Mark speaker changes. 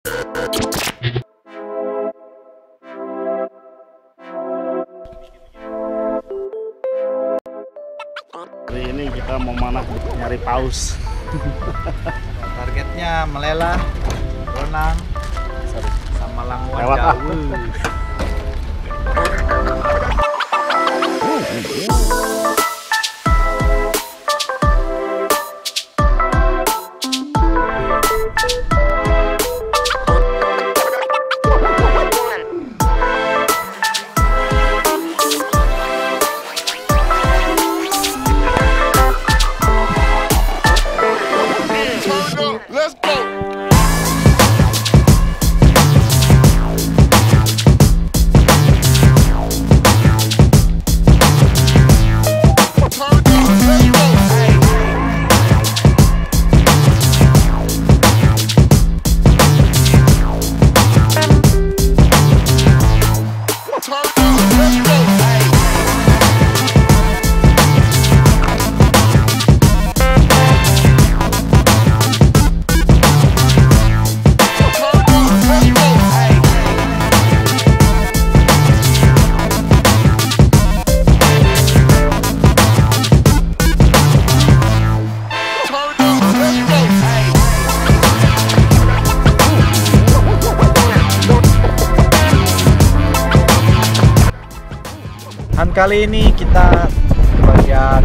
Speaker 1: Kali ini kita mau mana nyari paus.
Speaker 2: Targetnya melelah, renang, sama langwan
Speaker 1: lewat
Speaker 2: jauh.
Speaker 3: Let's go.
Speaker 2: Dan kali ini kita ke bagian